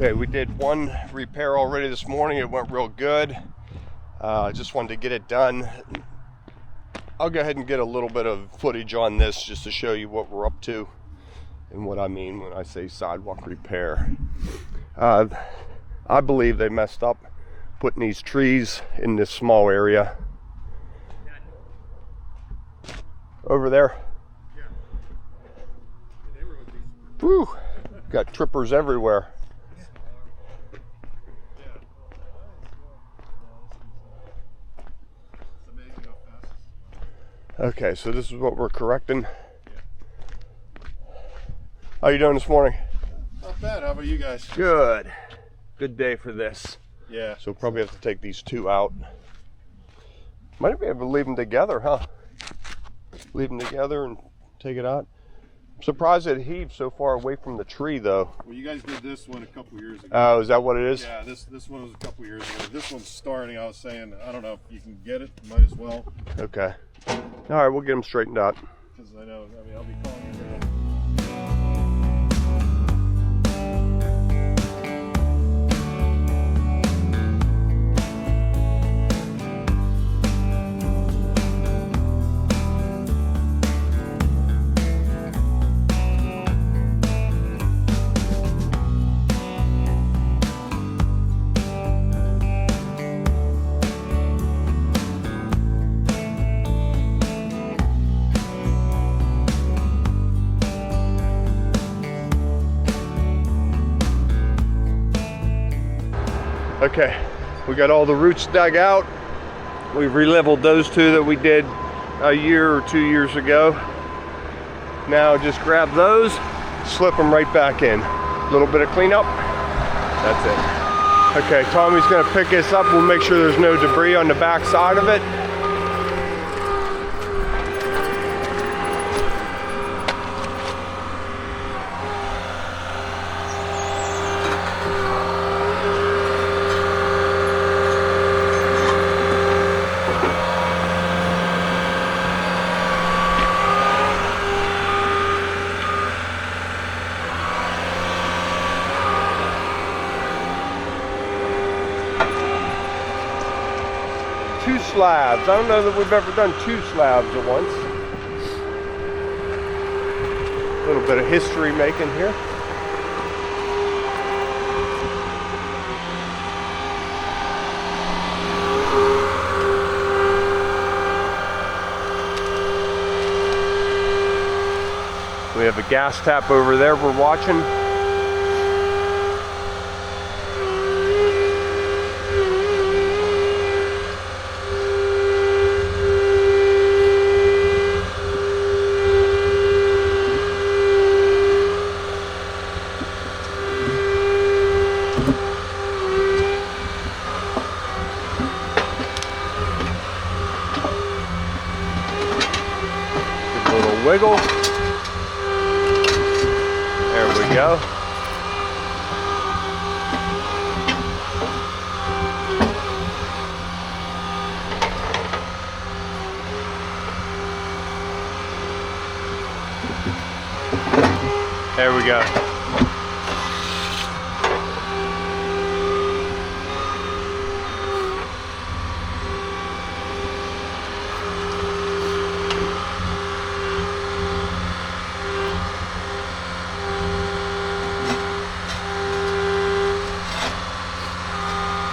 Okay, we did one repair already this morning. It went real good. I just wanted to get it done. I'll go ahead and get a little bit of footage on this just to show you what we're up to and what I mean when I say sidewalk repair. I believe they messed up putting these trees in this small area. Over there. Woo! Got trippers everywhere. Okay, so this is what we're correcting. How you doing this morning? Not bad. How about you guys? Good. Good day for this. Yeah. So we'll probably have to take these two out. Might be able to leave them together, huh? Leave them together and take it out. I'm surprised it heaved so far away from the tree, though. Well, you guys did this one a couple years ago. Oh, is that what it is? Yeah, this one was a couple years ago. This one's starting. I was saying, I don't know if you can get it. Might as well. Okay. All right, we'll get them straightened out. Because I know, I'll be calling you around. Okay, we got all the roots dug out. We've re-leveled those two that we did a year or 2 years ago. Now just grab those, slip them right back in. A little bit of cleanup, that's it. Okay, Tommy's gonna pick this up. We'll make sure there's no debris on the back side of it. Two slabs. I don't know that we've ever done two slabs at once. A little bit of history making here. We have a gas tap over there we're watching. Wiggle. There we go. There we go.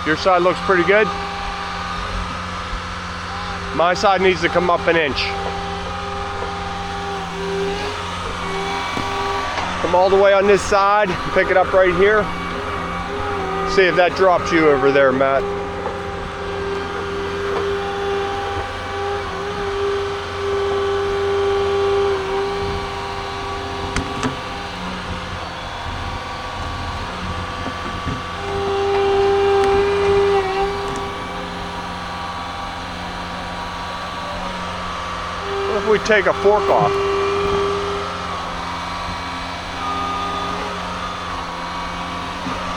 Your side looks pretty good. My side needs to come up an inch. Come all the way on this side, pick it up right here. See if that drops you over there, Matt. What if we take a fork off?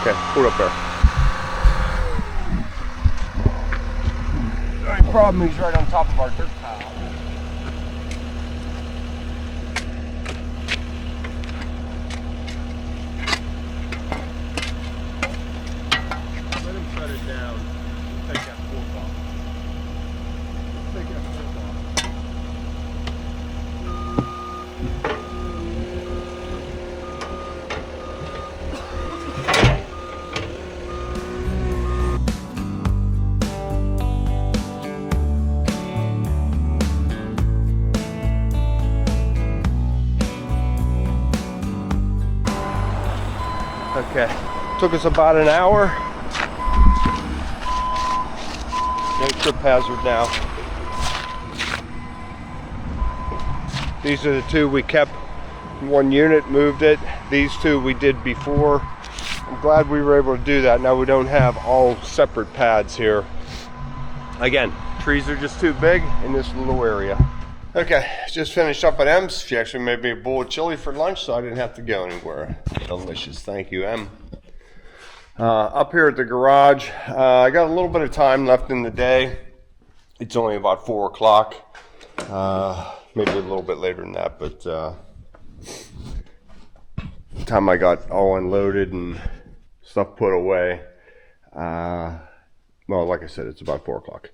Okay, put it up there. The only problem, he's right on top of our dirt pile. Okay, took us about an hour. No trip hazard now. These are the two we kept. One unit, moved it. These two we did before. I'm glad we were able to do that. Now we don't have all separate pads here. Again, trees are just too big in this little area. Okay, just finished up at M's. She actually made me a bowl of chili for lunch, so I didn't have to go anywhere. Delicious, thank you, M. Up here at the garage, I got a little bit of time left in the day. It's only about 4 o'clock, maybe a little bit later than that, but the time I got all unloaded and stuff put away, well, like I said, it's about 4 o'clock.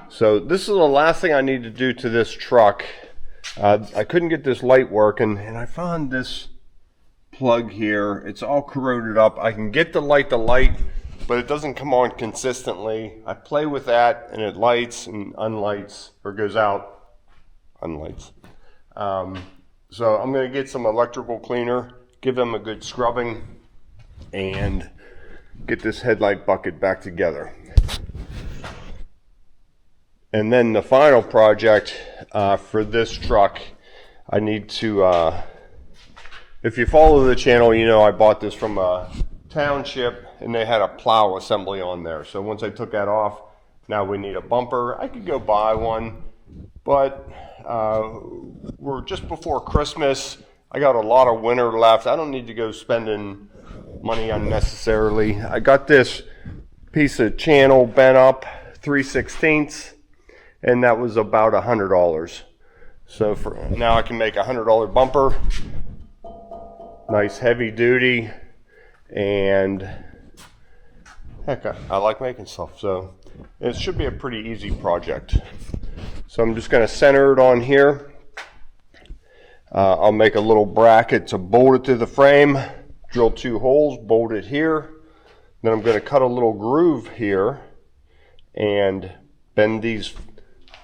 So this is the last thing I need to do to this truck. I couldn't get this light working, and I found this plug here. It's all corroded up. I can get the light, but it doesn't come on consistently. I play with that, and it lights and unlights, or goes out, unlights. So I'm going to get some electrical cleaner, give them a good scrubbing, and get this headlight bucket back together. And then the final project for this truck, I need to, if you follow the channel, you know I bought this from a township and they had a plow assembly on there. So once I took that off, now we need a bumper. I could go buy one, but we're just before Christmas. I got a lot of winter left. I don't need to go spending money unnecessarily. I got this piece of channel bent up 3/16, and that was about $100. So for now I can make a $100 bumper, nice heavy duty, and heck, I like making stuff, so it should be a pretty easy project. So I'm just going to center it on here. I'll make a little bracket to bolt it to the frame, drill 2 holes, bolt it here. Then I'm going to cut a little groove here and bend these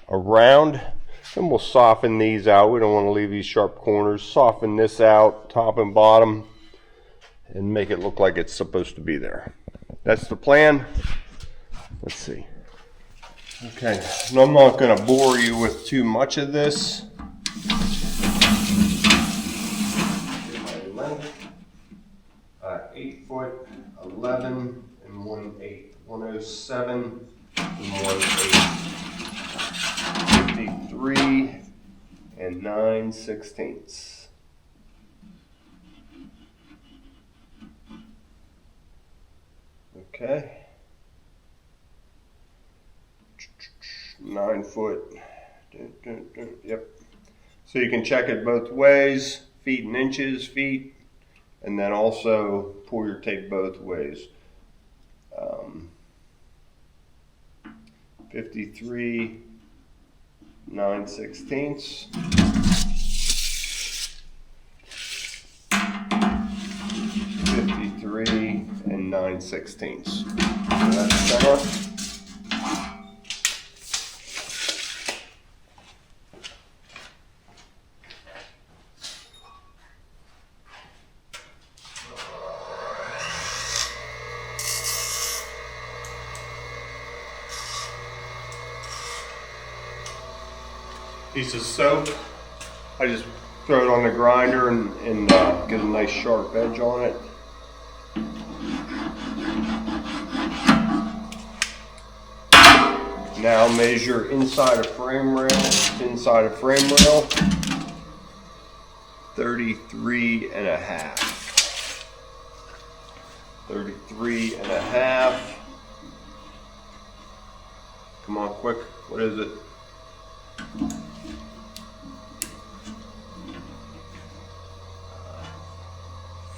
around. Then we'll soften these out. We don't want to leave these sharp corners. Soften this out, top and bottom, and make it look like it's supposed to be there. That's the plan. Let's see. Okay, and I'm not going to bore you with too much of this. 8 foot, 11 and 1/8, 107 and 1/8, 53 and 9/16. Okay. 9 foot. Yep. So you can check it both ways, feet and inches, feet. And then also pull your tape both ways. 53 9/16. 53 and 9/16. So that's center. Piece of soap. I just throw it on the grinder and get a nice sharp edge on it. Now measure inside of frame rail, 33 and a half. 33 and a half. Come on, quick. What is it?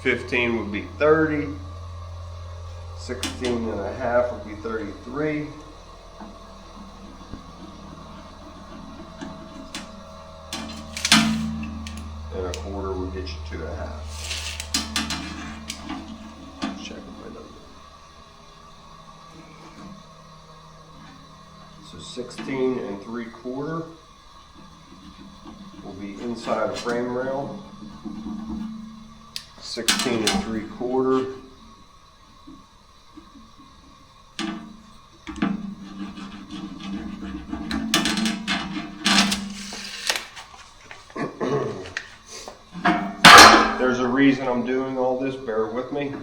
15 would be 30, 16 and a half would be 33, and a quarter would get you 2 and a half. Check my number. So 16 and 3/4 will be inside a frame rail. 16 and 3/4 reason I'm doing all this, bear with me.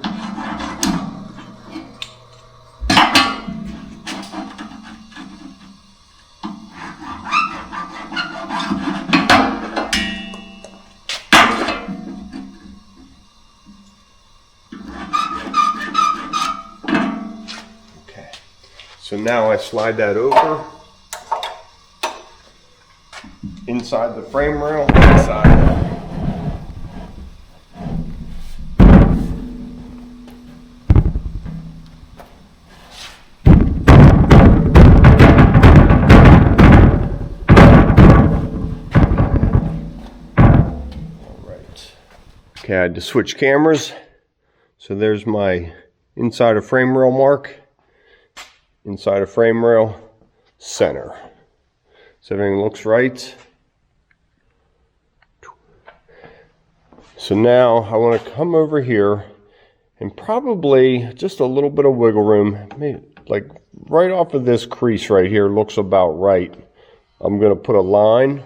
Okay, so now I slide that over inside the frame rail, inside. Okay, I had to switch cameras. So there's my inside of frame rail mark, inside of frame rail, center. So everything looks right. So now I want to come over here and probably just a little bit of wiggle room, maybe like right off of this crease right here looks about right. I'm going to put a line,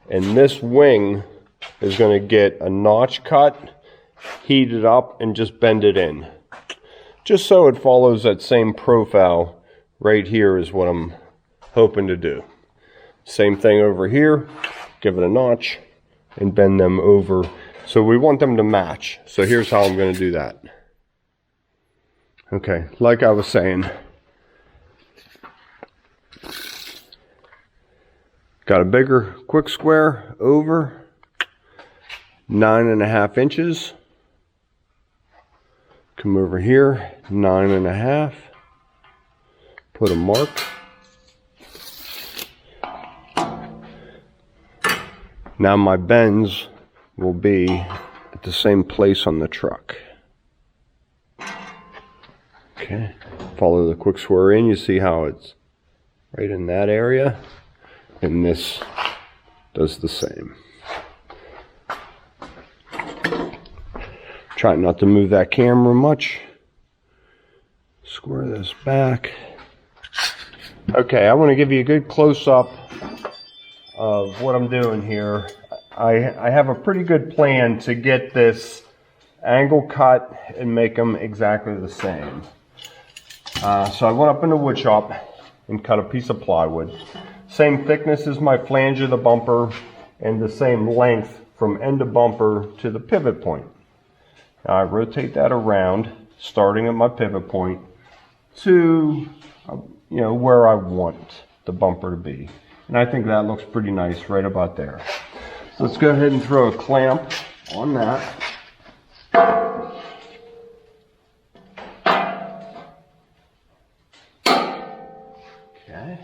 and this wing is going to get a notch cut, heat it up, and just bend it in. Just so it follows that same profile right here is what I'm hoping to do. Same thing over here, give it a notch and bend them over. So we want them to match. So here's how I'm going to do that. Okay, like I was saying, got a bigger quick square over 9.5 inches. Come over here, 9.5. Put a mark. Now my bends will be at the same place on the truck. Okay, follow the quick square in. You see how it's right in that area, and this does the same. Try not to move that camera much. Square this back. Okay, I want to give you a good close-up of what I'm doing here. I have a pretty good plan to get this angle cut and make them exactly the same. So I went up in the wood shop and cut a piece of plywood. Same thickness as my flange of the bumper and the same length from end of bumper to the pivot point. Now I rotate that around, starting at my pivot point to where I want the bumper to be. And I think that looks pretty nice right about there. So let's go ahead and throw a clamp on that. Okay.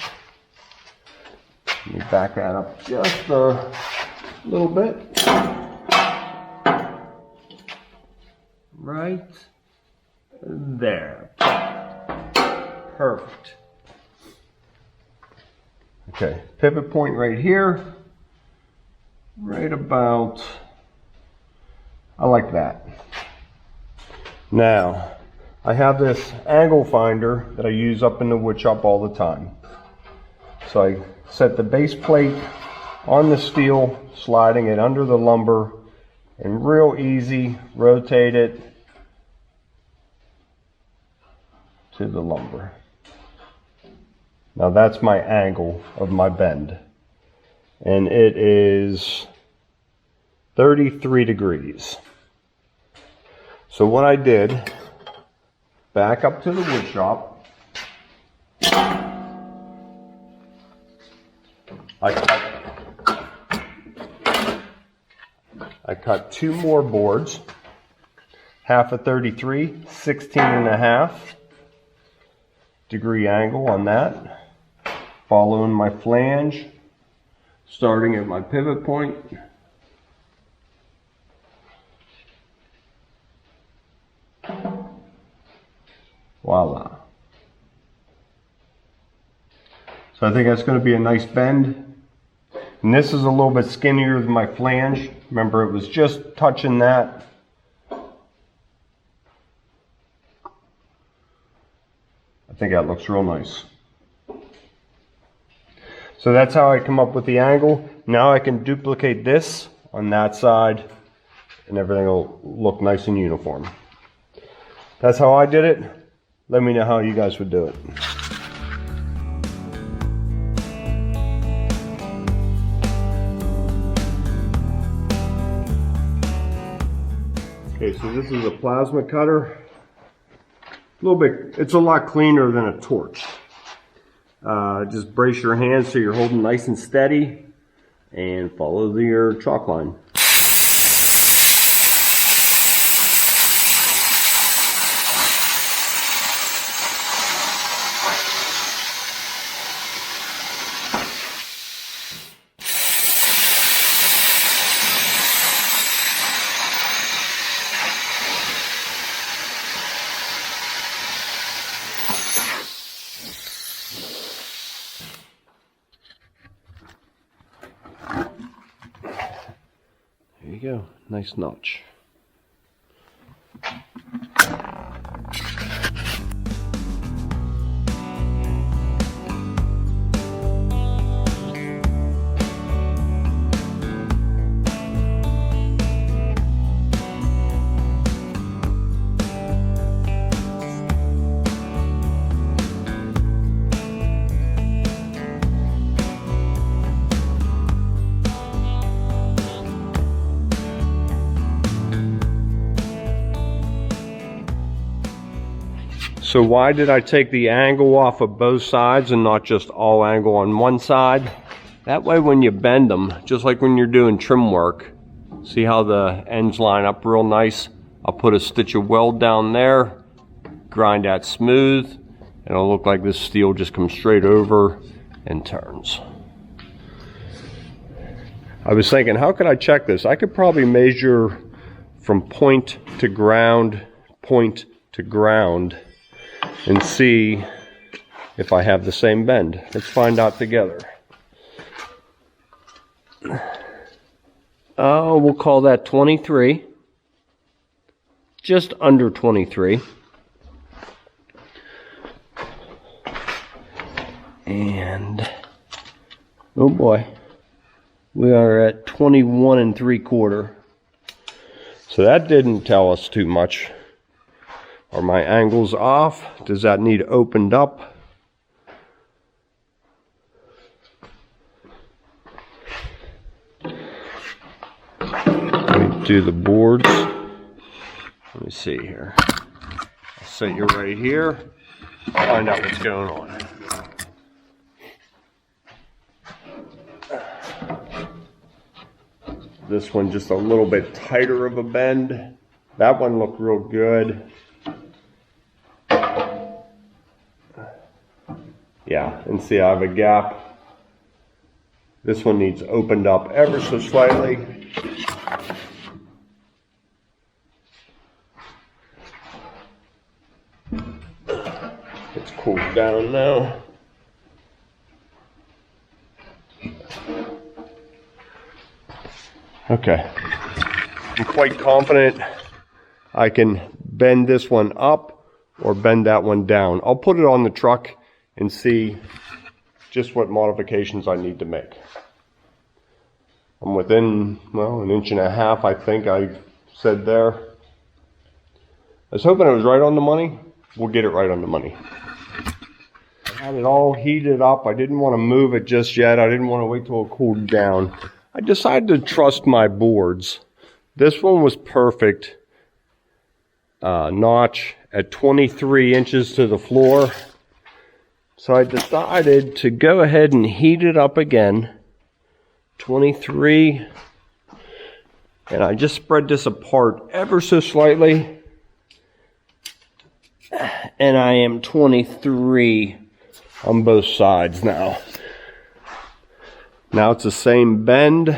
Let me back that up just a little bit. Right there. Perfect. Okay, pivot point right here. Right about, I like that. Now, I have this angle finder that I use up in the wood shop all the time. So I set the base plate on the steel, sliding it under the lumber, and real easy, rotate it to the lumber. Now that's my angle of my bend. And it is 33 degrees. So what I did, back up to the wood shop, I cut 2 more boards, half a 33, 16.5 degree angle on that, following my flange, starting at my pivot point. Voila. So I think that's going to be a nice bend. And this is a little bit skinnier than my flange. Remember, it was just touching that. I think that looks real nice. So that's how I come up with the angle. Now I can duplicate this on that side and everything will look nice and uniform. That's how I did it. Let me know how you guys would do it. Okay, so this is a plasma cutter. It's a lot cleaner than a torch. Just brace your hands so you're holding nice and steady and follow your chalk line. There you go, nice notch. So why did I take the angle off of both sides and not just all angle on one side? That way when you bend them, just like when you're doing trim work, see how the ends line up real nice? I'll put a stitch of weld down there, grind that smooth, and it'll look like this steel just comes straight over and turns. I was thinking, how could I check this? I could probably measure from point to ground, and see if I have the same bend. Let's find out together. Oh, we'll call that 23. Just under 23. And, oh boy, we are at 21 3/4. So that didn't tell us too much. Are my angles off? Does that need opened up? Let me do the boards. Let me see here. I'll set you right here. Find out what's going on. This one just a little bit tighter of a bend. That one looked real good. Yeah, and see I have a gap. This one needs opened up ever so slightly. It's cooled down now. Okay, I'm quite confident I can bend this one up or bend that one down. I'll put it on the truck and see just what modifications I need to make. I'm within, well, 1.5 inches, I think I said there. I was hoping it was right on the money. We'll get it right on the money. I had it all heated up. I didn't want to move it just yet. I didn't want to wait till it cooled down. I decided to trust my boards. This one was perfect. Notch at 23 inches to the floor. So I decided to go ahead and heat it up again. 23. And I just spread this apart ever so slightly. And I am 23 on both sides now. Now it's the same bend.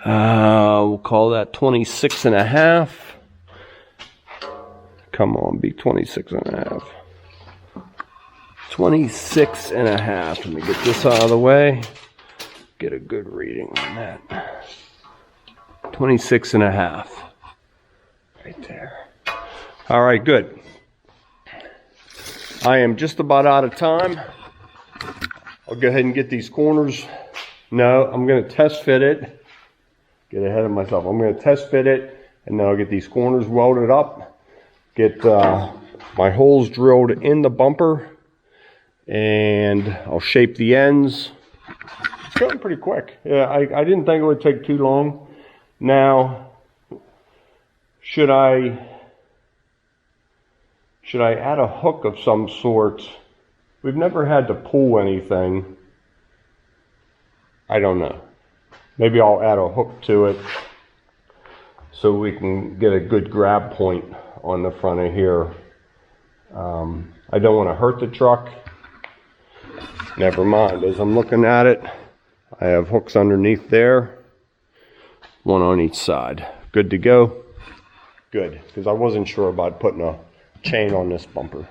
We'll call that 26.5. Come on, be 26.5. 26.5. Let me get this out of the way. Get a good reading on that. 26.5. Right there. All right, good. I am just about out of time. I'll go ahead and get these corners No, I'm going to test fit it. Get ahead of myself. I'm going to test fit it, and then I'll get these corners welded up, get my holes drilled in the bumper, and I'll shape the ends. It's going pretty quick. Yeah, I didn't think it would take too long. Now, should I add a hook of some sort? We've never had to pull anything. I don't know. Maybe I'll add a hook to it so we can get a good grab point on the front of here. I don't want to hurt the truck. Never mind. As I'm looking at it, I have hooks underneath there, one on each side. Good to go. Good, because I wasn't sure about putting a chain on this bumper.